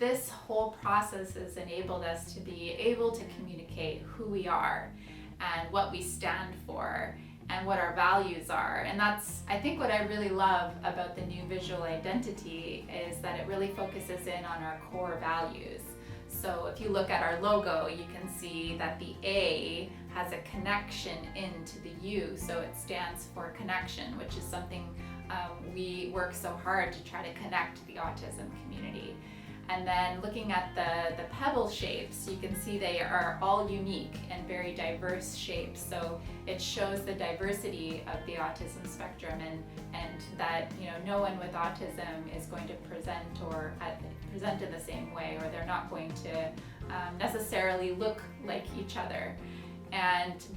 this whole process has enabled us to be able to communicate who we are and what we stand for and what our values are. And that's, I think, what I really love about the new visual identity is that it really focuses in on our core values. So if you look at our logo, you can see that the A has a connection into the U, so it stands for connection, which is something we work so hard to try to connect the autism community. And then looking at the pebble shapes, you can see they are all unique and very diverse shapes. So it shows the diversity of the autism spectrum, and that, you know, no one with autism is going to present in the same way, or they're not going to necessarily look like each other.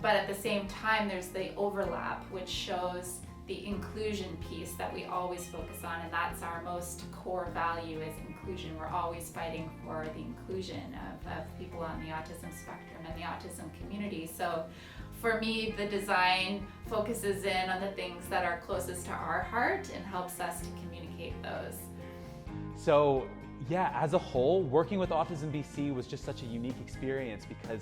But at the same time, there's the overlap, which shows the inclusion piece that we always focus on, and that's our most core value is inclusion. We're always fighting for the inclusion of people on the autism spectrum and the autism community. So for me, the design focuses in on the things that are closest to our heart and helps us to communicate those. So yeah, as a whole, working with AutismBC was just such a unique experience, because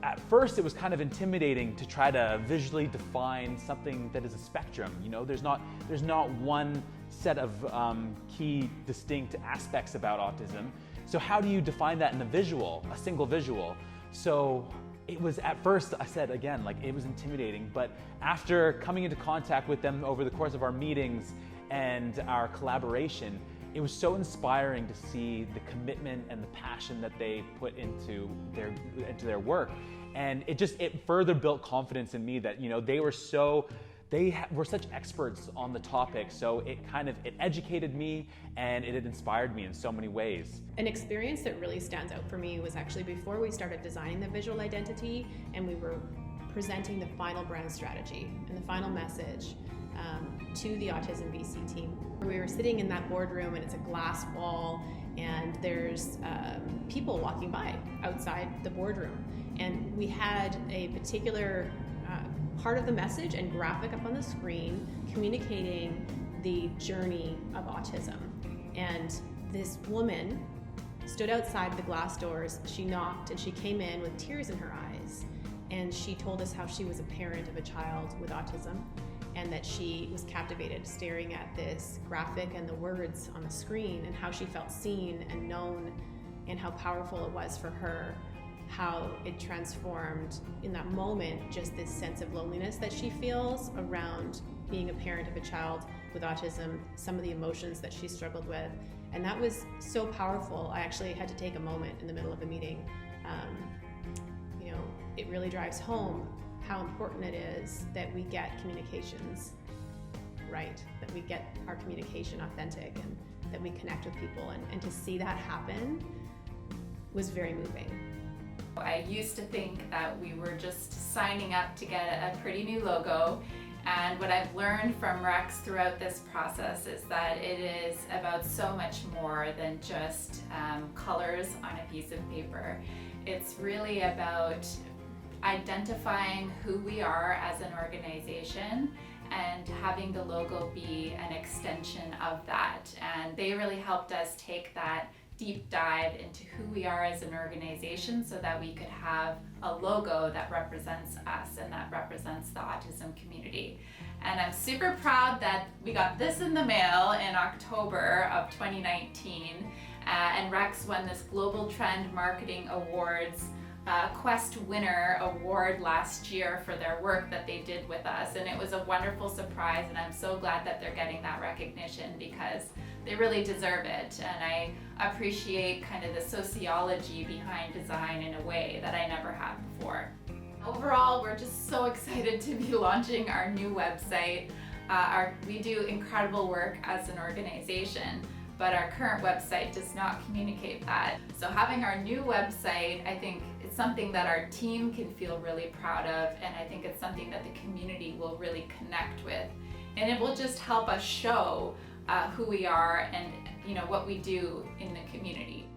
at first it was kind of intimidating to try to visually define something that is a spectrum. You know, there's not one set of key distinct aspects about autism. So how do you define that in a single visual? So it was, at first, I said again, like, it was intimidating, but after coming into contact with them over the course of our meetings and our collaboration, it was so inspiring to see the commitment and the passion that they put into their work. And it further built confidence in me that, you know, they were such experts on the topic. So it educated me, and it had inspired me in so many ways. An experience that really stands out for me was actually before we started designing the visual identity and we were presenting the final brand strategy and the final message to the AutismBC team. We were sitting in that boardroom, and it's a glass wall, and there's people walking by outside the boardroom. And we had a particular part of the message and graphic up on the screen communicating the journey of autism. And this woman stood outside the glass doors, she knocked, and she came in with tears in her eyes. And she told us how she was a parent of a child with autism, and that she was captivated staring at this graphic and the words on the screen, and how she felt seen and known, and how powerful it was for her, how it transformed in that moment just this sense of loneliness that she feels around being a parent of a child with autism, some of the emotions that she struggled with. And that was so powerful. I actually had to take a moment in the middle of a meeting. You know, it really drives home how important it is that we get communications right, that we get our communication authentic, and that we connect with people. And to see that happen was very moving. I used to think that we were just signing up to get a pretty new logo, and what I've learned from Rex throughout this process is that it is about so much more than just colors on a piece of paper. It's really about identifying who we are as an organization and having the logo be an extension of that. And they really helped us take that deep dive into who we are as an organization so that we could have a logo that represents us and that represents the autism community. And I'm super proud that we got this in the mail in October of 2019, and Rex won this Global Trend Marketing Awards Quest Winner Award last year for their work that they did with us, and it was a wonderful surprise, and I'm so glad that they're getting that recognition because they really deserve it. And I appreciate kind of the sociology behind design in a way that I never had before. Overall, we're just so excited to be launching our new website. We do incredible work as an organization, but our current website does not communicate that. So having our new website, I think it's something that our team can feel really proud of, and I think it's something that the community will really connect with. And it will just help us show who we are and, you know, what we do in the community.